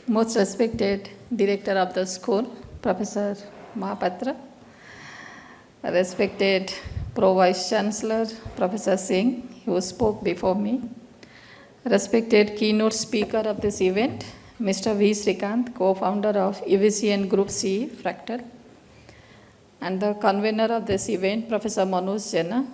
Most respected Director of the school, Professor Mahapatra, respected Pro Vice Chancellor, Professor Singh, who spoke before me, respected keynote speaker of this event, Mr. V. Srikanth, co-founder of EVCN Group C, Fractal, and the convener of this event, Professor Manoj Jena,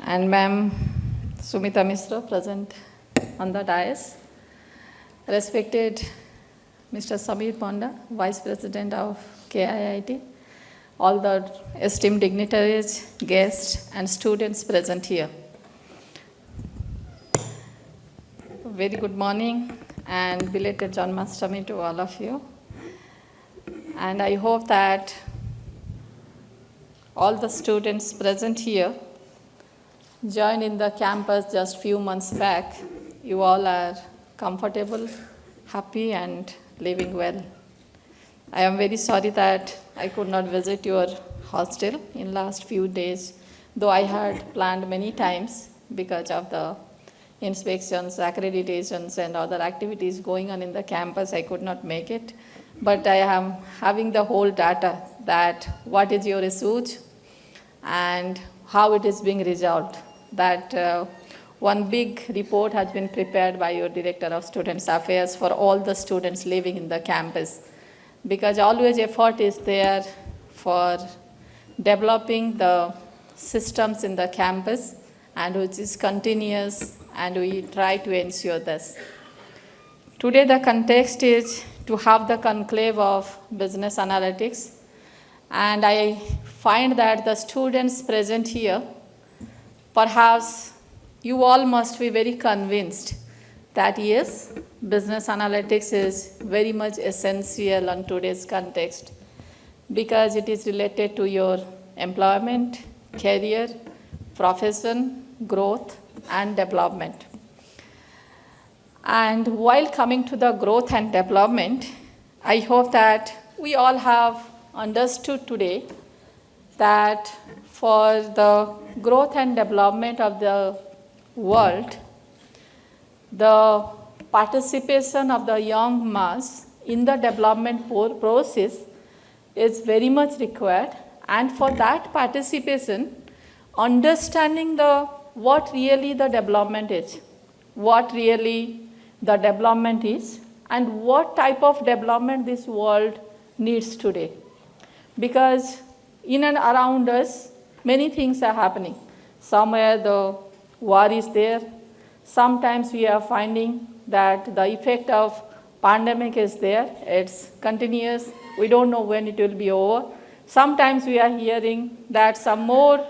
and Ma'am Sumita Misra, present on the dais, respected Mr. Samir Panda, Vice President of KIIT, all the esteemed dignitaries, guests, and students present here. Very good morning and belated Janmashtami to all of you. And I hope that all the students present here joined in the campus just few months back. You all are comfortable, happy, and living well. I am very sorry that I could not visit your hostel in last few days, though I had planned many times because of the inspections, accreditations, and other activities going on in the campus. I could not make it. But I am having the whole data that what is your issues and how it is being resolved. That one big report has been prepared by your Director of Students Affairs for all the students living in the campus. Because always effort is there for developing the systems in the campus and which is continuous, and we try to ensure this. Today the context is to have the conclave of business analytics, and I find that the students present here, perhaps you all must be very convinced that yes, business analytics is very much essential in today's context because it is related to your employment, career, profession, growth, and development. And while coming to the growth and development, I hope that we all have understood today that for the growth and development of the world, the participation of the young mass in the development process is very much required. And for that participation, understanding what really the development is, what really the development is, and what type of development this world needs today. Because in and around us, many things are happening. Somewhere the war is there. Sometimes we are finding that the effect of pandemic is there. It's continuous. We don't know when it will be over. Sometimes we are hearing that some more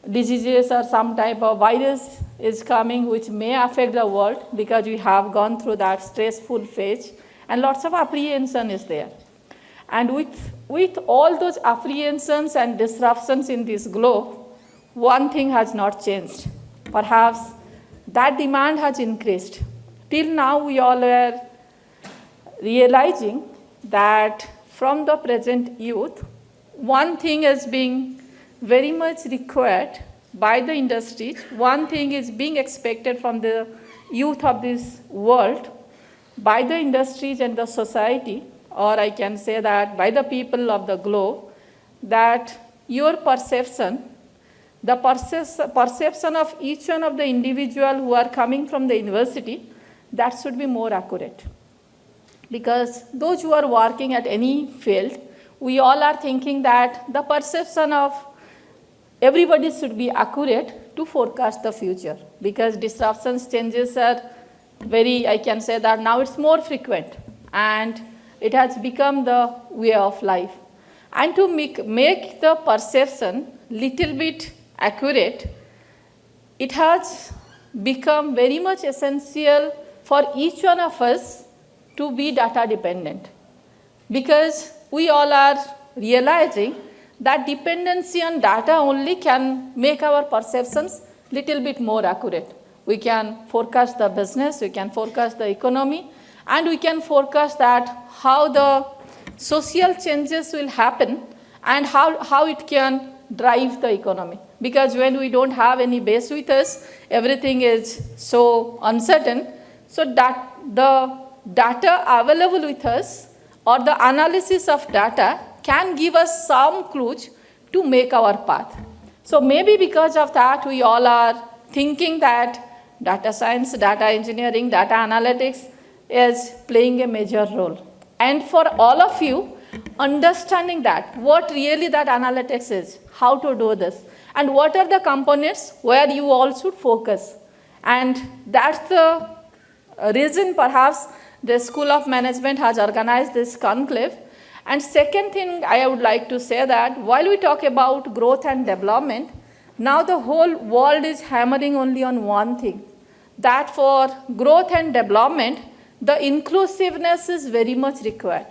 diseases or some type of virus is coming which may affect the world because we have gone through that stressful phase, and lots of apprehension is there. And with all those apprehensions and disruptions in this globe, one thing has not changed. Perhaps that demand has increased. Till now we all are realizing that from the present youth, one thing is being very much required by the industries. One thing is being expected from the youth of this world by the industries and the society, or I can say that by the people of the globe, that your perception, the perception of each one of the individual who are coming from the university, that should be more accurate. Because those who are working at any field, we all are thinking that the perception of everybody should be accurate to forecast the future, because disruptions, changes are very, I can say that now it's more frequent and it has become the way of life. And to make the perception little bit accurate, it has become very much essential for each one of us to be data dependent, because we all are realizing that dependency on data only can make our perceptions little bit more accurate. We can forecast the business, we can forecast the economy, and we can forecast that how the social changes will happen and how it can drive the economy. because when we don't have any base with us, everything is so uncertain. So that the data available with us or the analysis of data can give us some clues to make our path. So maybe because of that, we all are thinking that data science, data engineering, data analytics is playing a major role. And for all of you, understanding that, what really that analytics is, how to do this, and what are the components where you all should focus. And that's the reason perhaps the School of Management has organized this conclave. And second thing I would like to say that while we talk about growth and development, now the whole world is hammering only on one thing, that for growth and development, the inclusiveness is very much required.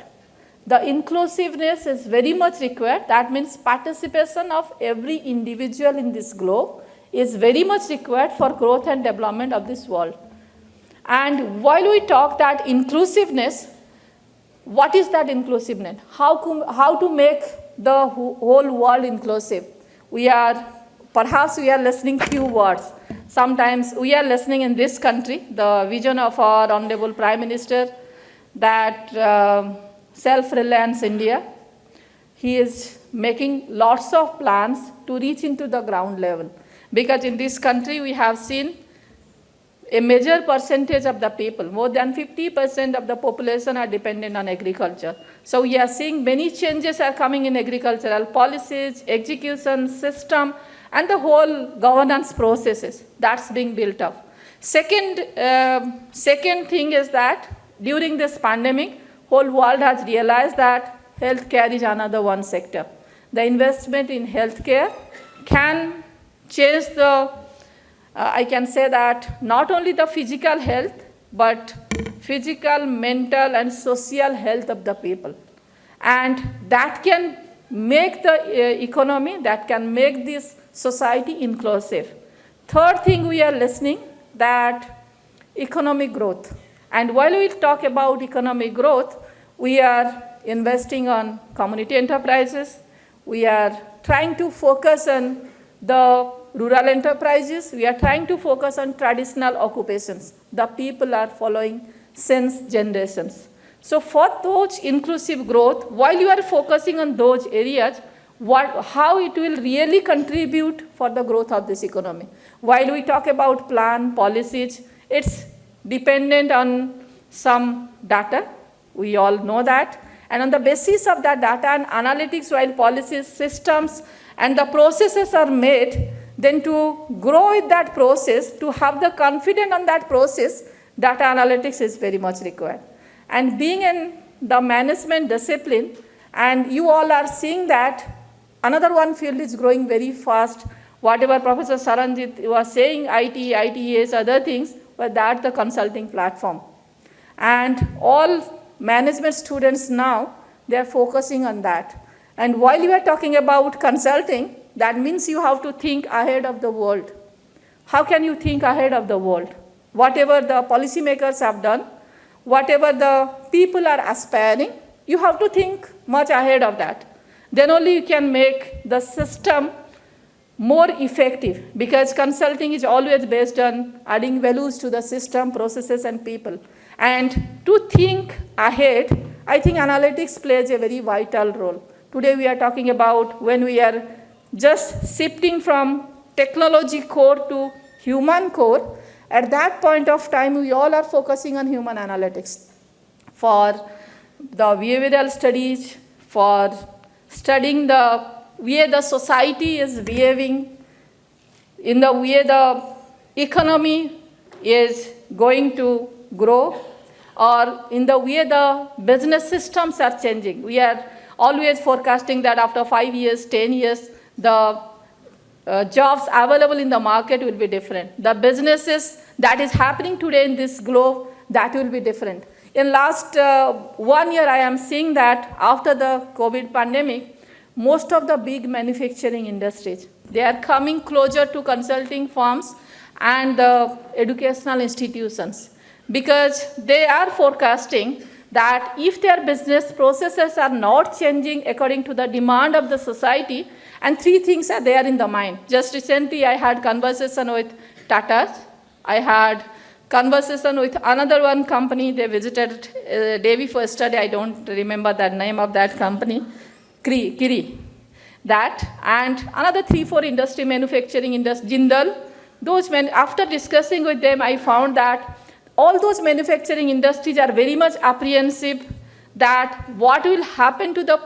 The inclusiveness is very much required. That means participation of every individual in this globe is very much required for growth and development of this world. And while we talk that inclusiveness, what is that inclusiveness? How to make the whole world inclusive? Perhaps we are listening few words. Sometimes we are listening in this country, the vision of our Honorable Prime Minister, that self-reliance India. He is making lots of plans to reach into the ground level. Because in this country we have seen a major percentage of the people, more than 50% of the population are dependent on agriculture. So we are seeing many changes are coming in agricultural policies, execution, system, and the whole governance processes that's being built up. Second thing is that during this pandemic, whole world has realized that healthcare is another one sector. The investment in healthcare can change I can say that not only the physical health, but physical, mental, and social health of the people. And that can make the economy, that can make this society inclusive. Third thing we are listening, that economic growth. And while we talk about economic growth, we are investing on community enterprises. We are trying to focus on the rural enterprises. We are trying to focus on traditional occupations. The people are following since generations. So for those inclusive growth, while you are focusing on those areas, how it will really contribute for the growth of this economy. While we talk about plan, policies, it's dependent on some data. We all know that. And on the basis of that data and analytics, while policies, systems, and the processes are made, then to grow with that process, to have the confidence on that process, data analytics is very much required. And being in the management discipline, and you all are seeing that another one field is growing very fast. Whatever Professor Saranjit was saying, IT, ITAs, other things, but that's the consulting platform. And all management students now, they are focusing on that. And while you are talking about consulting, that means you have to think ahead of the world. How can you think ahead of the world? Whatever the policymakers have done, whatever the people are aspiring, you have to think much ahead of that. Then only you can make the system more effective, because consulting is always based on adding values to the system, processes, and people. And to think ahead, I think analytics plays a very vital role. Today we are talking about when we are just shifting from technology core to human core. At that point of time, we all are focusing on human analytics for the behavioral studies, for studying the way the society is behaving, in the way the economy is going to grow, or in the way the business systems are changing. We are always forecasting that after 5 years, 10 years, the jobs available in the market will be different. The businesses that is happening today in this globe, that will be different. In last 1 year, I am seeing that after the COVID pandemic, most of the big manufacturing industries, they are coming closer to consulting firms and the educational institutions, because they are forecasting that if their business processes are not changing according to the demand of the society, And 3 things are there in the mind. Just recently, I had conversation with Tata. I had conversation with another one company. They visited day before yesterday. I don't remember the name of that company. KIIT. That and another 3-4 industry, manufacturing industry, Jindal. Those men, after discussing with them, I found that all those manufacturing industries are very much apprehensive that what will happen to the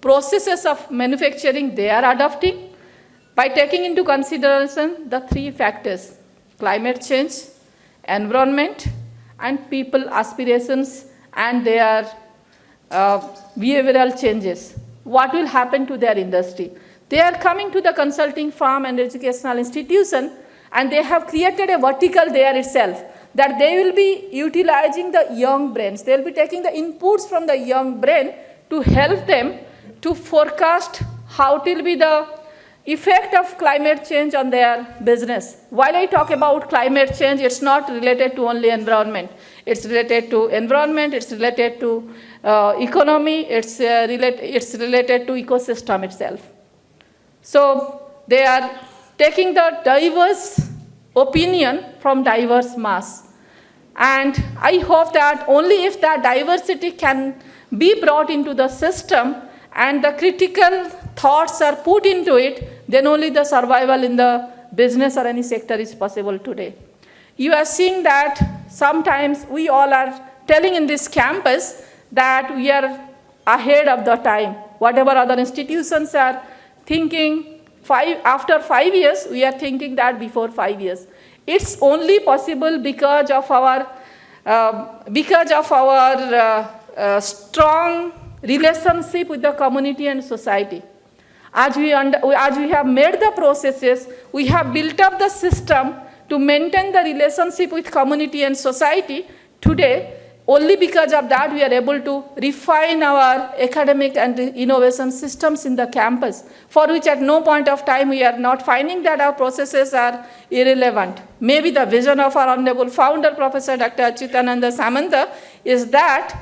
processes of manufacturing they are adopting by taking into consideration the 3 factors: climate change, environment, and people aspirations and their behavioral changes. What will happen to their industry? They are coming to the consulting firm and educational institution, and they have created a vertical there itself, that they will be utilizing the young brains. They will be taking the inputs from the young brain to help them to forecast how it will be the effect of climate change on their business. While I talk about climate change, it's not related to only environment. It's related to environment, it's related to economy, it's related to ecosystem itself. So they are taking the diverse opinion from diverse mass. And I hope that only if that diversity can be brought into the system and the critical thoughts are put into it, then only the survival in the business or any sector is possible today. You are seeing that sometimes we all are telling in this campus that we are ahead of the time. Whatever other institutions are thinking after 5 years, we are thinking that before 5 years. It's only possible because of our strong relationship with the community and society. As we have made the processes, we have built up the system to maintain the relationship with community and society. Today, only because of that, we are able to refine our academic and innovation systems in the campus, for which at no point of time we are not finding that our processes are irrelevant. Maybe the vision of our honorable founder, Professor Dr. Achyutananda Samanta, is that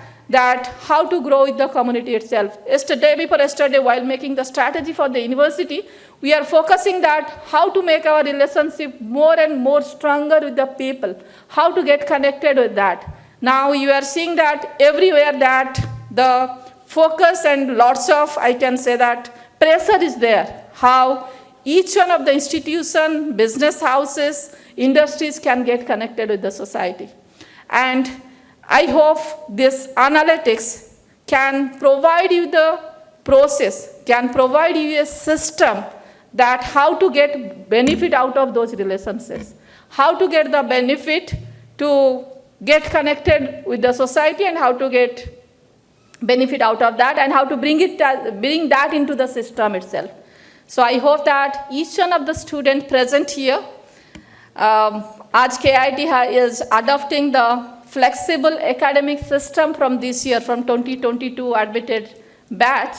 how to grow with the community itself. Before yesterday, while making the strategy for the university, we are focusing that how to make our relationship more and more stronger with the people, how to get connected with that. Now you are seeing that everywhere that the focus and lots of, I can say that, pressure is there, how each one of the institution, business houses, industries can get connected with the society. And I hope this analytics can provide you the process, can provide you a system that how to get benefit out of those relationships, how to get the benefit to get connected with the society and how to get benefit out of that and how to bring that into the system itself. So I hope that each one of the students present here, as KIIT is adopting the flexible academic system from this year, from 2022 admitted batch,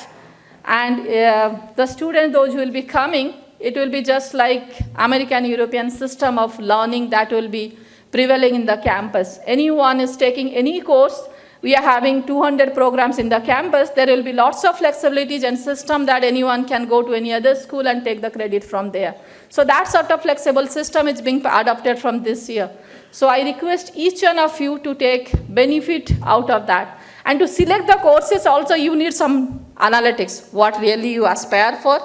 and the students, those who will be coming, it will be just like American European system of learning that will be prevailing in the campus. Anyone is taking any course, we are having 200 programs in the campus, there will be lots of flexibilities and system that anyone can go to any other school and take the credit from there. So that sort of flexible system is being adopted from this year. So I request each one of you to take benefit out of that. And to select the courses also, you need some analytics, what really you aspire for,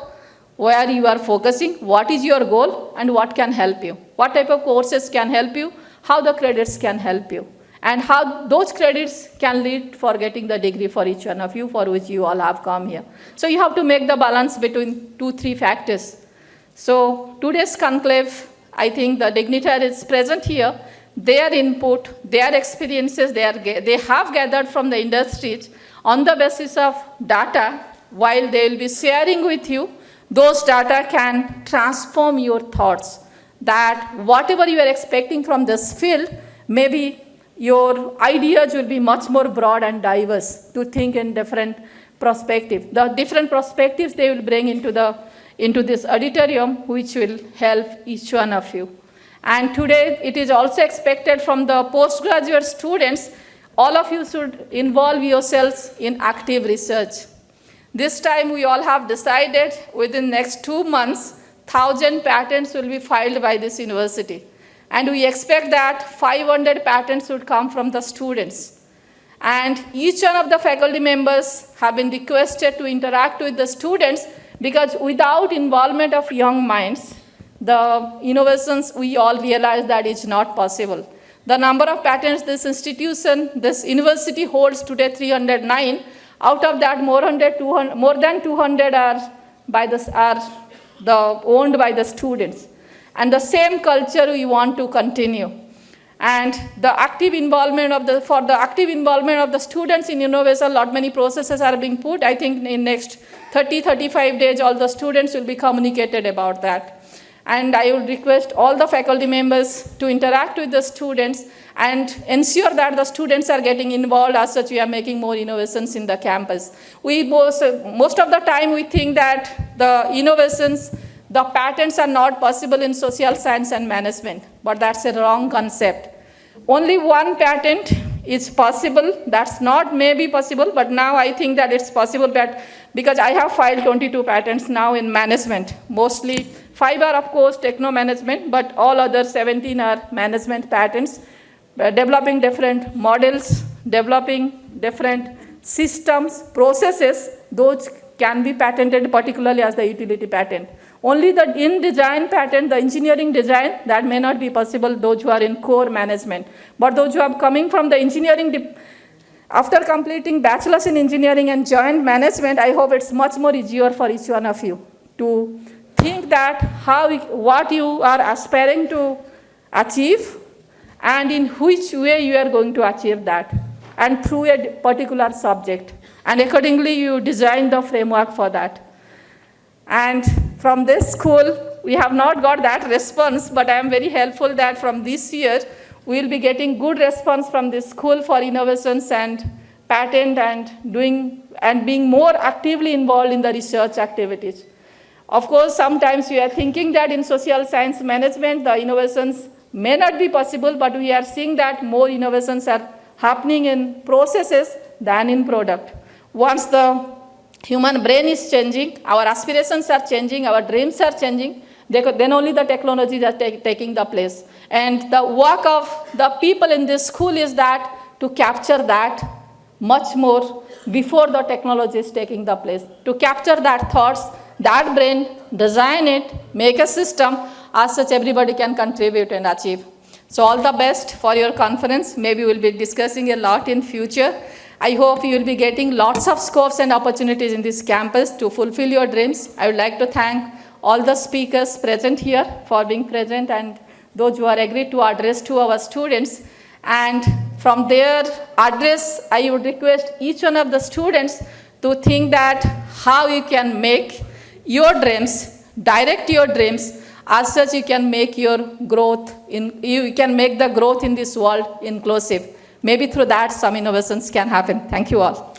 where you are focusing, what is your goal, and what can help you. What type of courses can help you, how the credits can help you, and how those credits can lead for getting the degree for each one of you, for which you all have come here. So you have to make the balance between 2-3 factors. So today's conclave, I think the dignitaries present here, their input, their experiences, they have gathered from the industries on the basis of data, while they will be sharing with you, those data can transform your thoughts. That whatever you are expecting from this field, maybe your ideas will be much more broad and diverse to think in different perspectives. The different perspectives they will bring into this auditorium, which will help each one of you. And today, it is also expected from the postgraduate students, all of you should involve yourselves in active research. This time we all have decided within next 2 months, 1,000 patents will be filed by this university. And we expect that 500 patents would come from the students. And each one of the faculty members have been requested to interact with the students, because without involvement of young minds, the innovations we all realize that is not possible. The number of patents this university holds today 309. Out of that, more than 200 are owned by the students. And the same culture we want to continue. And the active involvement of the students in innovation, many processes are being put. I think in next 30-35 days, all the students will be communicated about that. And I would request all the faculty members to interact with the students and ensure that the students are getting involved. As such, we are making more innovations in the campus. Most of the time we think that the innovations, the patents are not possible in social science and management, but that's a wrong concept. Only one patent is possible. That's not maybe possible, but now I think that it's possible, because I have filed 22 patents now in management. Mostly 5 are, of course, techno-management, but all other 17 are management patents, developing different models, developing different systems, processes. Those can be patented, particularly as the utility patent. Only the in-design patent, the engineering design, that may not be possible, those who are in core management. But those who are coming from the engineering, after completing bachelor's in engineering and joint management, I hope it's much more easier for each one of you to think that what you are aspiring to achieve and in which way you are going to achieve that, and through a particular subject. And accordingly, you design the framework for that. And from this school, we have not got that response, but I am very helpful that from this year, we will be getting good response from this school for innovations and patent and being more actively involved in the research activities. Of course, sometimes we are thinking that in social science management, the innovations may not be possible, but we are seeing that more innovations are happening in processes than in product. Once the human brain is changing, our aspirations are changing, our dreams are changing, then only the technologies are taking the place. And the work of the people in this school is that to capture that much more before the technology is taking the place. To capture that thoughts, that brain, design it, make a system, as such everybody can contribute and achieve. So all the best for your conference. Maybe we'll be discussing a lot in future. I hope you will be getting lots of scopes and opportunities in this campus to fulfill your dreams. I would like to thank all the speakers present here for being present, and those who are agreed to address to our students. And from their address, I would request each one of the students to think that how you can make your dreams, direct your dreams, as such you can make your growth, you can make the growth in this world inclusive. Maybe through that some innovations can happen. Thank you all.